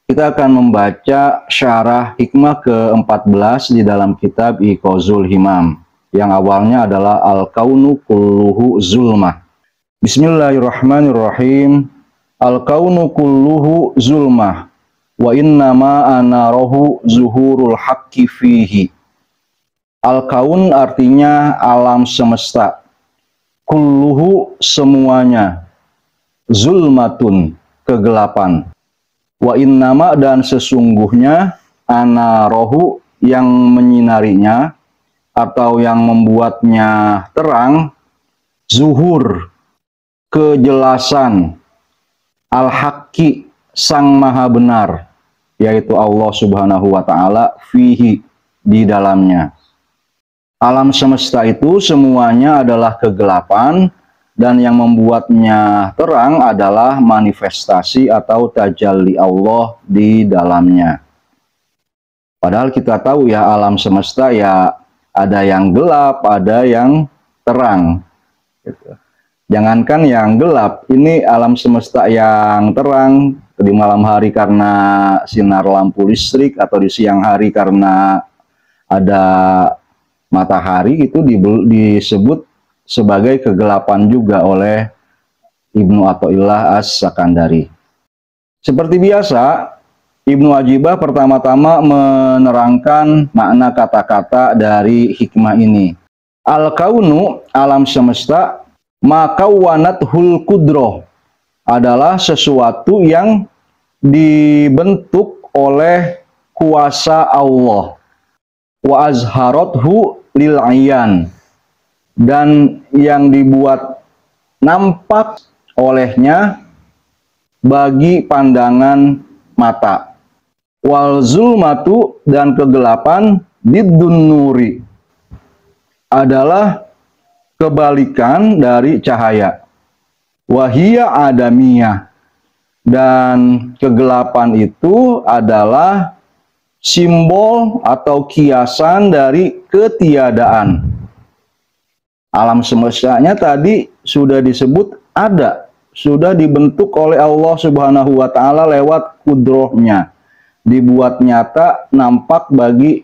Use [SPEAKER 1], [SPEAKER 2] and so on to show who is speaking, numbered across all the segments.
[SPEAKER 1] Kita akan membaca syarah hikmah ke-14 di dalam kitab Iqazul Himam, yang awalnya adalah Al-Kaunu Kulluhu Zulmah. Bismillahirrahmanirrahim. Al-Kaunu Kulluhu Zulmah, wa innama anarohu zuhurul haqqi fihi. Al-Kaun artinya alam semesta. Kulluhu semuanya. Zulmatun kegelapan. Wa innama dan sesungguhnya anarohu yang menyinarinya atau yang membuatnya terang, zuhur kejelasan, al-haqqi sang maha benar, yaitu Allah subhanahu wa ta'ala, fihi di dalamnya. Alam semesta itu semuanya adalah kegelapan, dan yang membuatnya terang adalah manifestasi atau tajalli Allah di dalamnya. Padahal kita tahu ya, alam semesta ya ada yang gelap, ada yang terang. Jangankan yang gelap, ini alam semesta yang terang di malam hari karena sinar lampu listrik, atau di siang hari karena ada matahari, itu disebut sebagai kegelapan juga oleh Ibnu Athaillah As-Sakandari. Seperti biasa, Ibnu Ajibah pertama-tama menerangkan makna kata-kata dari hikmah ini. Al-kaunu, alam semesta, makawwanathul qudroh, adalah sesuatu yang dibentuk oleh kuasa Allah. Wa azharathu lil ayan, dan yang dibuat nampak olehnya bagi pandangan mata. Wal zulmatu, dan kegelapan, diddun nuri, adalah kebalikan dari cahaya. Wahia adamiyah, dan kegelapan itu adalah simbol atau kiasan dari ketiadaan. Alam semestanya tadi sudah disebut ada, sudah dibentuk oleh Allah subhanahu wa ta'ala lewat kudrohnya, dibuat nyata, nampak bagi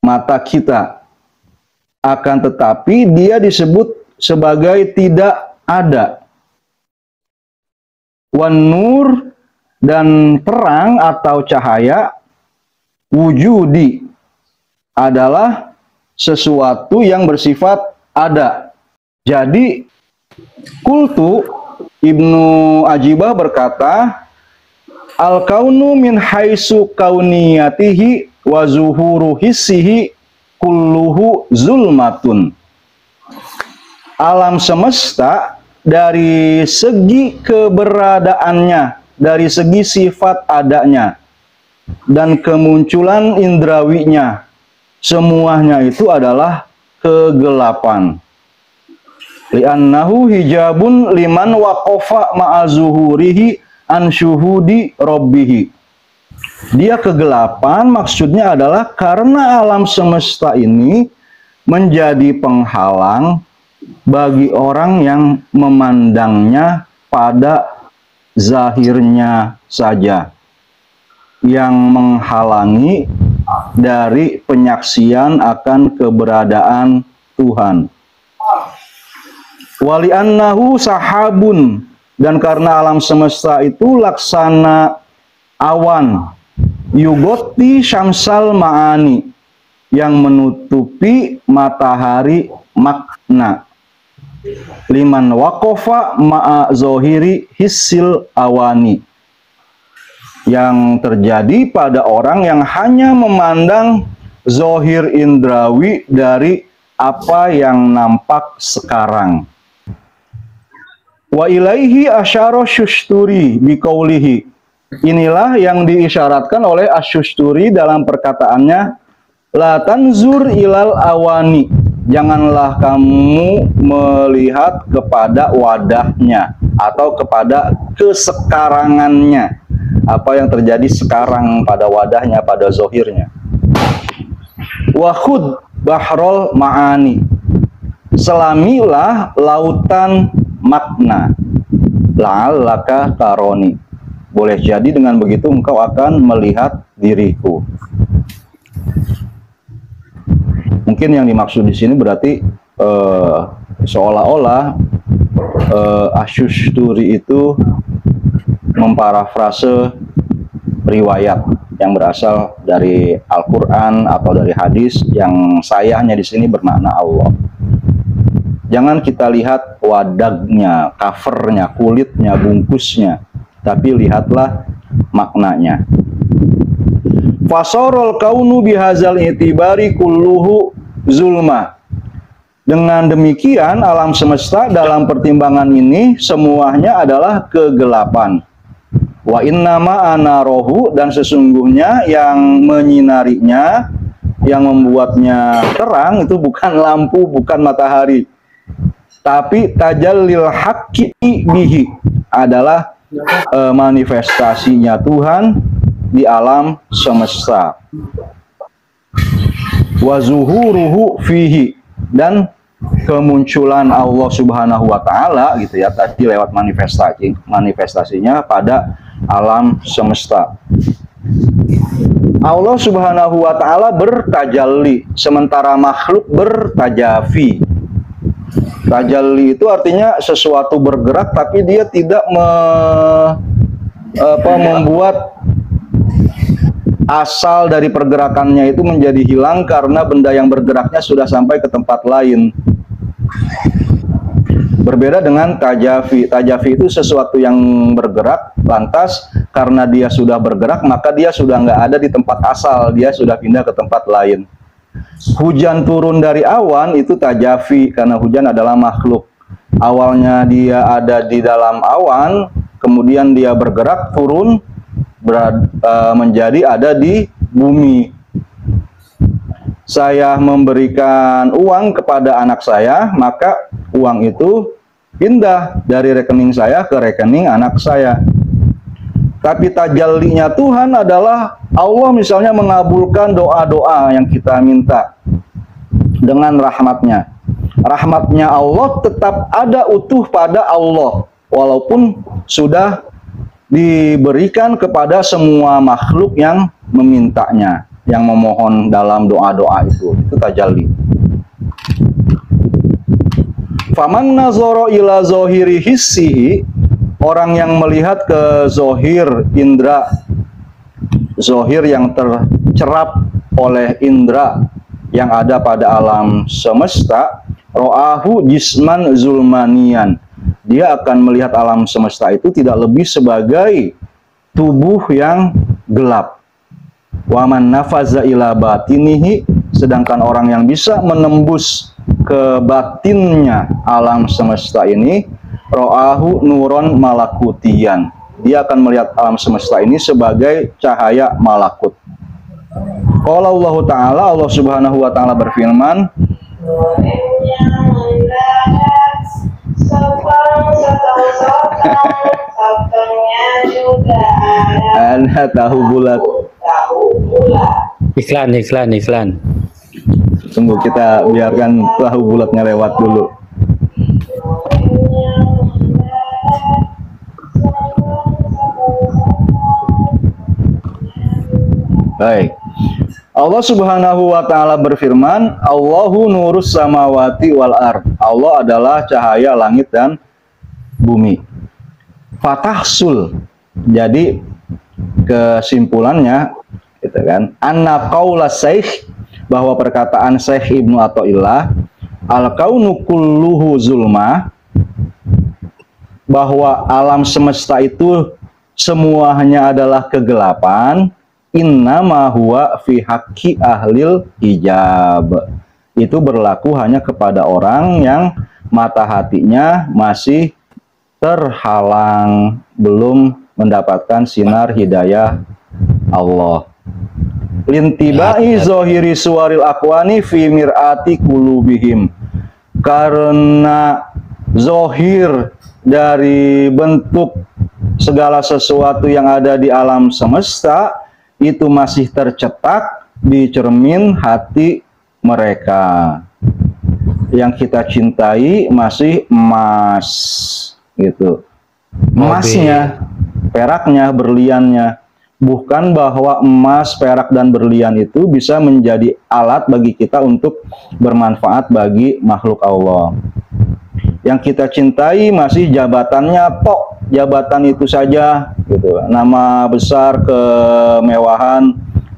[SPEAKER 1] mata kita. Akan tetapi dia disebut sebagai tidak ada. Wan nur, dan terang atau cahaya, wujudi, adalah sesuatu yang bersifat ada. Jadi kultu, Ibnu Ajibah berkata, al-kaunu min haitsu kauniyatihi wa zuhuru hissihi kulluhu zulmatun. Alam semesta dari segi keberadaannya, dari segi sifat adanya dan kemunculan indrawinya, semuanya itu adalah kegelapan. Li'annahu hijabun liman waqafa ma'azuhurihi an syuhudi rabbihi. Dia kegelapan maksudnya adalah karena alam semesta ini menjadi penghalang bagi orang yang memandangnya pada zahirnya saja, yang menghalangi dari penyaksian akan keberadaan Tuhan. Wali annahu sahabun, dan karena alam semesta itu laksana awan, yugoti syamsal ma'ani, yang menutupi matahari makna, liman waqafa ma'a zohiri hissil awani, yang terjadi pada orang yang hanya memandang zohir indrawi dari apa yang nampak sekarang. Wa ilaihi asyara syusturi biqaulihi. Inilah yang diisyaratkan oleh Asy-Syusturi dalam perkataannya, la tanzur ilal awani, janganlah kamu melihat kepada wadahnya atau kepada kesekarangannya, apa yang terjadi sekarang pada wadahnya, pada zohirnya. Wahud bahrol ma'ani, selamilah lautan makna, la'allaka taroni, Boleh jadi dengan begitu engkau akan melihat diriku. Mungkin yang dimaksud di sini berarti seolah-olah Asy-Syusturi itu memparafrase riwayat yang berasal dari Al-Quran atau dari hadis yang sayahnya di sini bermakna Allah. Jangan kita lihat wadahnya, covernya, kulitnya, bungkusnya, tapi lihatlah maknanya. Fasorol kaunu bihazal itibari kulluhu zulma. Dengan demikian alam semesta dalam pertimbangan ini semuanya adalah kegelapan. Wa innama anarohu, dan sesungguhnya yang menyinarinya, yang membuatnya terang itu bukan lampu, bukan matahari, tapi tajallil haqqi bihi, adalah manifestasinya Tuhan di alam semesta. Wa zuhuruhu fihi, dan kemunculan Allah Subhanahu wa taala gitu ya, tadi lewat manifestasinya pada alam semesta. Allah Subhanahu wa taala bertajalli, sementara makhluk bertajafi. Tajalli itu artinya sesuatu bergerak tapi dia tidak membuat asal dari pergerakannya itu menjadi hilang karena benda yang bergeraknya sudah sampai ke tempat lain. Berbeda dengan tajafi. Tajafi itu sesuatu yang bergerak, lantas karena dia sudah bergerak maka dia sudah nggak ada di tempat asal, dia sudah pindah ke tempat lain. Hujan turun dari awan itu tajafi, karena hujan adalah makhluk. Awalnya dia ada di dalam awan, kemudian dia bergerak turun menjadi ada di bumi. Saya memberikan uang kepada anak saya, maka uang itu pindah dari rekening saya ke rekening anak saya. Tapi tajallinya Tuhan adalah Allah misalnya mengabulkan doa-doa yang kita minta dengan rahmatnya. Rahmatnya Allah tetap ada utuh pada Allah, walaupun sudah diberikan kepada semua makhluk yang memintanya, yang memohon dalam doa-doa itu tajalli. Faman nazara ila zahiri hissihi, orang yang melihat ke zohir indra, zohir yang tercerap oleh indra yang ada pada alam semesta, ro'ahu jisman zulmanian, dia akan melihat alam semesta itu tidak lebih sebagai tubuh yang gelap. Waman nafaza ila batinihi, sedangkan orang yang bisa menembus ke batinnya alam semesta ini, ro'ahu nuron malakutian, dia akan melihat alam semesta ini sebagai cahaya malakut. Qala Allah Ta'ala, Allah Subhanahu wa Ta'ala berfirman, Anda tahu bulat.
[SPEAKER 2] Iklan.
[SPEAKER 1] Tunggu, kita biarkan tahu bulatnya lewat dulu. Baik. Allah Subhanahu wa Ta'ala berfirman, Allahu nurus samawati wal ard. Allah adalah cahaya langit dan bumi. Fatahsul. Jadi kesimpulannya gitu kan, anna qaula Syekh, bahwa perkataan Syekh Ibnu Athaillah, al-kaunu kulluhu zulma, bahwa alam semesta itu semuanya adalah kegelapan, innama huwa fi haqqi ahlil hijab, itu berlaku hanya kepada orang yang mata hatinya masih terhalang, belum mendapatkan sinar hidayah Allah. Lintibai zohiri suwaril akwani fi mir'ati kulubihim, karena zohir dari bentuk segala sesuatu yang ada di alam semesta itu masih tercetak di cermin hati mereka. Yang kita cintai masih emas gitu, emasnya peraknya, berliannya. Bukan bahwa emas, perak, dan berlian itu bisa menjadi alat bagi kita untuk bermanfaat bagi makhluk Allah. Yang kita cintai masih jabatannya, tok, jabatan itu saja, gitu. Nama besar, kemewahan,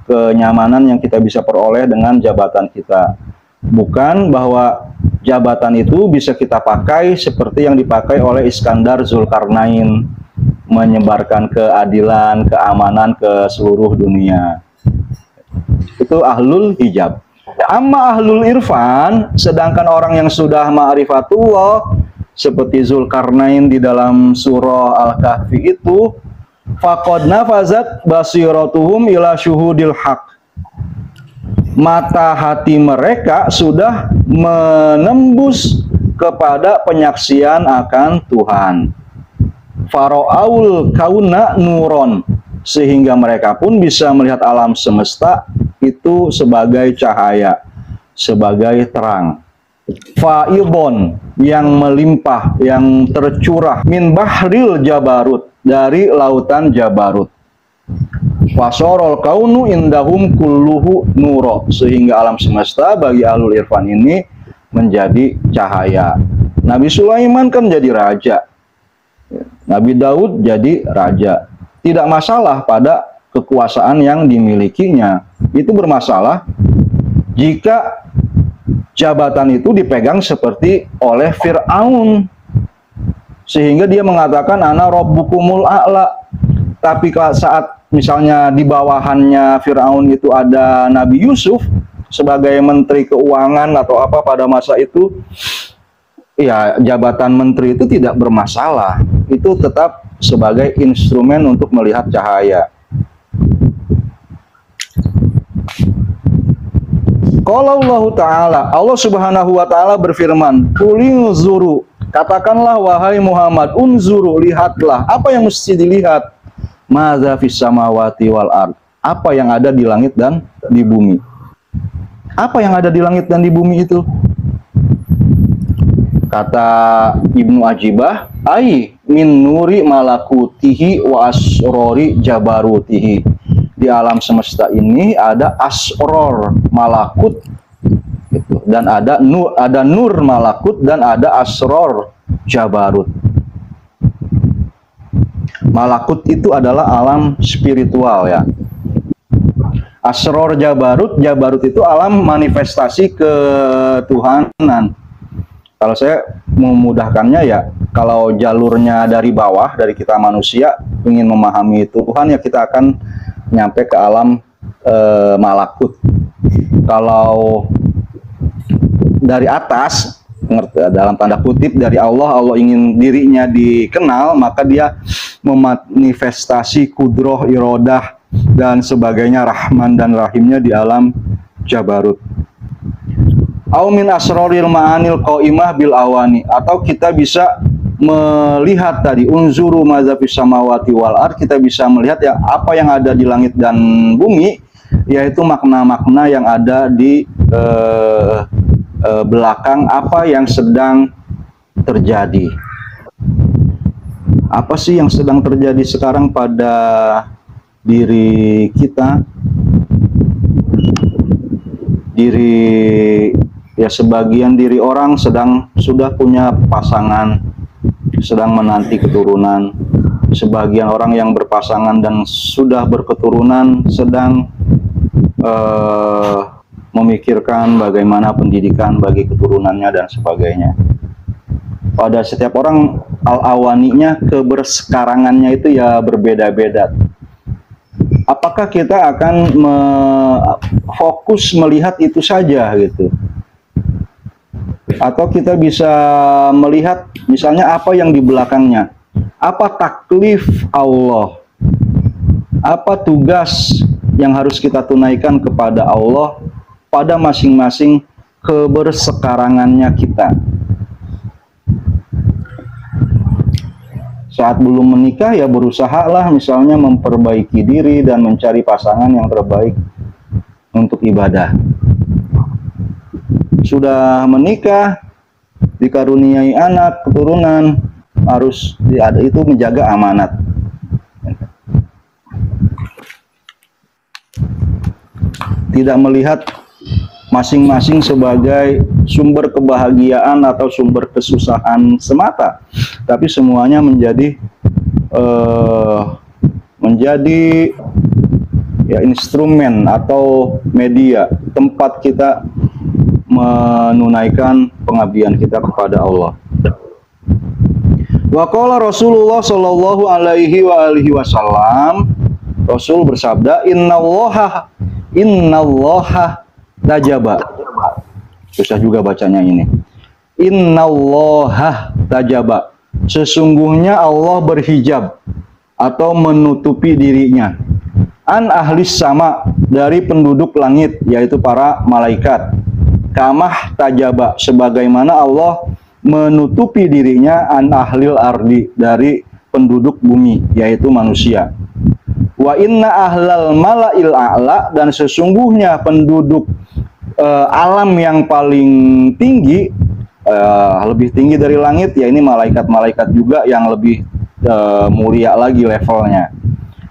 [SPEAKER 1] kenyamanan yang kita bisa peroleh dengan jabatan kita. Bukan bahwa jabatan itu bisa kita pakai seperti yang dipakai oleh Iskandar Zulkarnain, menyebarkan keadilan, keamanan ke seluruh dunia. Itu ahlul hijab. Amma ahlul irfan, sedangkan orang yang sudah ma'rifatullah seperti Zulkarnain di dalam surah Al-Kahfi itu, faqad nafazat basiratuhum ila syuhudil haq. Mata hati mereka sudah menembus kepada penyaksian akan Tuhan. Faro'aul kauna nuron, sehingga mereka pun bisa melihat alam semesta itu sebagai cahaya, sebagai terang. Fa'idon, yang melimpah, yang tercurah, min bahril jabarut, dari lautan Jabarut. Fasorol kaunu indahum kulluhu nuro, sehingga alam semesta bagi ahlul irfan ini menjadi cahaya. Nabi Sulaiman kan jadi raja, Nabi Daud jadi raja. Tidak masalah pada kekuasaan yang dimilikinya. Itu bermasalah jika jabatan itu dipegang seperti oleh Fir'aun, sehingga dia mengatakan ana rabbukumul a'la. Tapi saat misalnya di bawahannya Fir'aun itu ada Nabi Yusuf sebagai menteri keuangan atau apa pada masa itu, ya jabatan menteri itu tidak bermasalah. Itu tetap sebagai instrumen untuk melihat cahaya. Qala Allah Ta'ala, Allah Subhanahu wa Ta'ala berfirman, "Qulil-zuru", katakanlah wahai Muhammad, "unzuru", lihatlah. Apa yang mesti dilihat? "Madza fis samawati wal ard", apa yang ada di langit dan di bumi. Apa yang ada di langit dan di bumi itu? Kata Ibnu Ajibah, ai min nuri malakutihi wa asrori jabarutihi. Di alam semesta ini ada asror malakut gitu, dan ada nur malakut dan ada asror jabarut. Malakut itu adalah alam spiritual ya. Asror jabarut, jabarut itu alam manifestasi ketuhanan. Kalau saya memudahkannya ya, kalau jalurnya dari bawah, dari kita manusia ingin memahami Tuhan, ya kita akan nyampe ke alam malakut. Kalau dari atas, dalam tanda kutip dari Allah, Allah ingin dirinya dikenal, maka dia memanifestasi kudroh, irodah, dan sebagainya, Rahman dan Rahimnya di alam Jabarut. Au min asroril ma'anil qaimah bil awani, atau kita bisa melihat tadi unzuru madza fis samawati wal ard, kita bisa melihat ya apa yang ada di langit dan bumi, yaitu makna-makna yang ada di belakang apa yang sedang terjadi. Apa sih yang sedang terjadi sekarang pada diri kita? Ya sebagian diri orang sudah punya pasangan, sedang menanti keturunan. Sebagian orang yang berpasangan dan sudah berketurunan sedang memikirkan bagaimana pendidikan bagi keturunannya dan sebagainya. Pada setiap orang al-awaninya, kebersekarangannya itu ya berbeda-beda. Apakah kita akan fokus melihat itu saja gitu? Atau kita bisa melihat misalnya apa yang di belakangnya? Apa taklif Allah? Apa tugas yang harus kita tunaikan kepada Allah pada masing-masing kebersekarangannya kita? Saat belum menikah ya berusahalah misalnya memperbaiki diri dan mencari pasangan yang terbaik untuk ibadah. Sudah menikah, dikaruniai anak, keturunan, harus itu menjaga amanat. tidak melihat masing-masing sebagai sumber kebahagiaan atau sumber kesusahan semata, tapi semuanya menjadi ya instrumen atau media tempat kita menunaikan pengabdian kita kepada Allah. Wa qala Rasulullah sallallahu alaihi wasallam, Rasul bersabda, innallaha tajaba. Susah juga bacanya ini. Innallaha tajaba. Sesungguhnya Allah berhijab atau menutupi dirinya. An ahlis sama, dari penduduk langit, yaitu para malaikat. Kamah tajaba, sebagaimana Allah menutupi dirinya an ahlil ardi, dari penduduk bumi, yaitu manusia. Wa inna ahlal mala'il a'la, dan sesungguhnya penduduk alam yang paling tinggi, lebih tinggi dari langit, ya ini malaikat-malaikat juga yang lebih mulia lagi levelnya.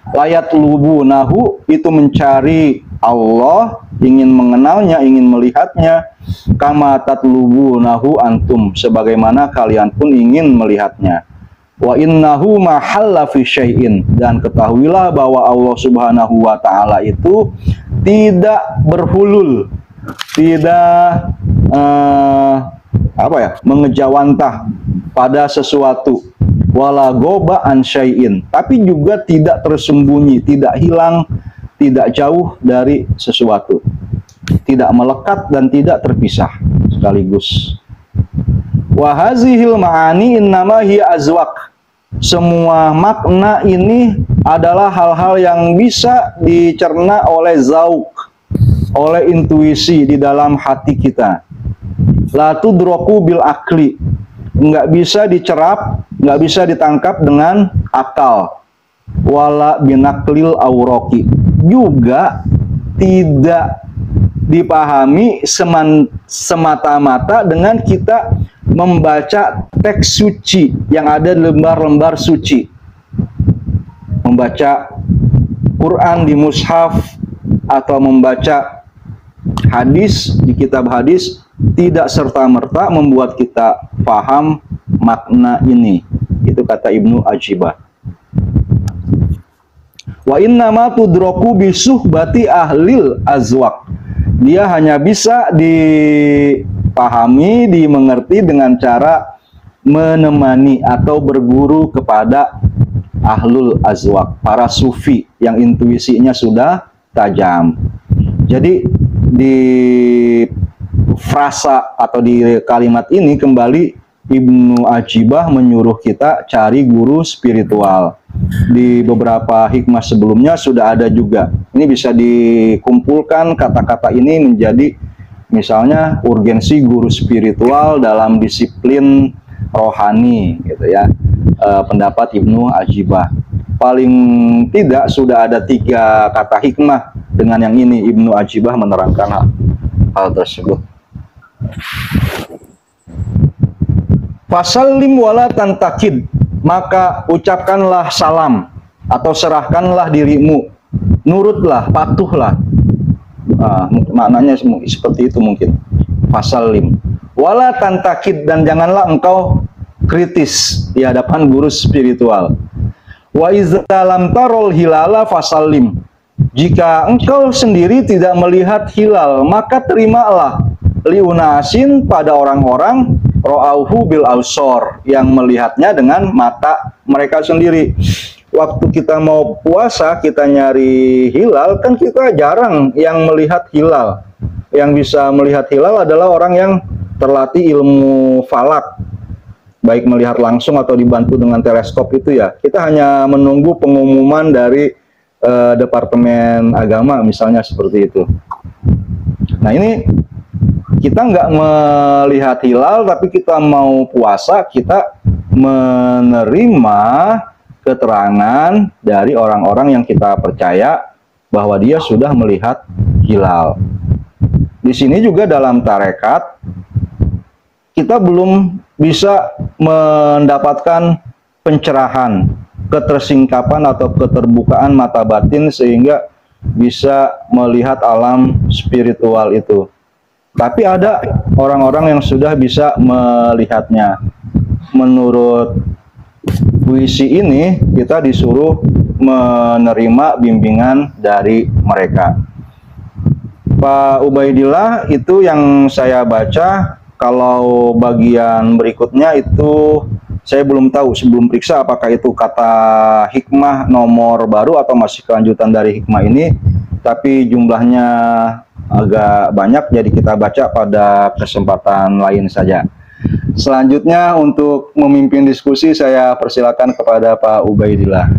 [SPEAKER 1] Layat lubunahu, itu mencari Allah, ingin mengenalnya, ingin melihatnya. Kama tatlubunahu antum, sebagaimana kalian pun ingin melihatnya. Wa innahu mahalla fi syai'in, dan ketahuilah bahwa Allah Subhanahu wa taala itu tidak berhulul, tidak mengejawantah pada sesuatu. Wala goba an syai'in, tapi juga tidak tersembunyi, tidak hilang, tidak jauh dari sesuatu, tidak melekat dan tidak terpisah sekaligus. Wa hazihil ma'ani innama hiya azwaq. Semua makna ini adalah hal-hal yang bisa dicerna oleh zauq, oleh intuisi di dalam hati kita. La tudroku bil akli, nggak bisa dicerap, nggak bisa ditangkap dengan akal. Wala binaklil auroki, juga tidak dipahami semata-mata dengan kita membaca teks suci yang ada di lembar-lembar suci, membaca Quran di mushaf atau membaca hadis di kitab hadis, tidak serta-merta membuat kita paham makna ini. Itu kata Ibnu Ajibah. Wa innama tudroku bisuhbati ahlil azwaq. Dia hanya bisa dipahami, dimengerti dengan cara menemani atau berguru kepada ahlul azwaq, para sufi yang intuisinya sudah tajam. Jadi di frasa atau di kalimat ini kembali Ibnu Ajibah menyuruh kita cari guru spiritual. Di beberapa hikmah sebelumnya sudah ada juga. Ini bisa dikumpulkan kata-kata ini menjadi misalnya urgensi guru spiritual dalam disiplin rohani, gitu ya. Pendapat Ibnu Ajibah. Paling tidak sudah ada 3 kata hikmah dengan yang ini Ibnu Ajibah menerangkan hal tersebut. Fasallim wala tantakid, maka ucapkanlah salam atau serahkanlah dirimu, nurutlah, patuhlah. Maknanya seperti itu mungkin. Fasallim wala tantakid, dan janganlah engkau kritis di hadapan guru spiritual. Wa iza lam tarol hilala fasallim, jika engkau sendiri tidak melihat hilal, maka terimalah liunasin, pada orang-orang ro'auhu bil ausor, yang melihatnya dengan mata mereka sendiri. Waktu kita mau puasa, kita nyari hilal, kan kita jarang yang melihat hilal. Yang bisa melihat hilal adalah orang yang terlatih ilmu falak, baik melihat langsung atau dibantu dengan teleskop itu ya. Kita hanya menunggu pengumuman dari Departemen Agama misalnya, seperti itu. Nah ini kita nggak melihat hilal, tapi kita mau puasa, kita menerima keterangan dari orang-orang yang kita percaya bahwa dia sudah melihat hilal. Di sini juga dalam tarekat, kita belum bisa mendapatkan pencerahan, ketersingkapan atau keterbukaan mata batin, sehingga bisa melihat alam spiritual itu. Tapi ada orang-orang yang sudah bisa melihatnya. Menurut puisi ini, kita disuruh menerima bimbingan dari mereka. Pak Ubaidillah, itu yang saya baca. Kalau bagian berikutnya itu saya belum tahu, sebelum periksa apakah itu kata hikmah nomor baru atau masih kelanjutan dari hikmah ini. Tapi jumlahnya agak banyak, jadi kita baca pada kesempatan lain saja. Selanjutnya untuk memimpin diskusi saya persilakan kepada Pak Ubaidillah.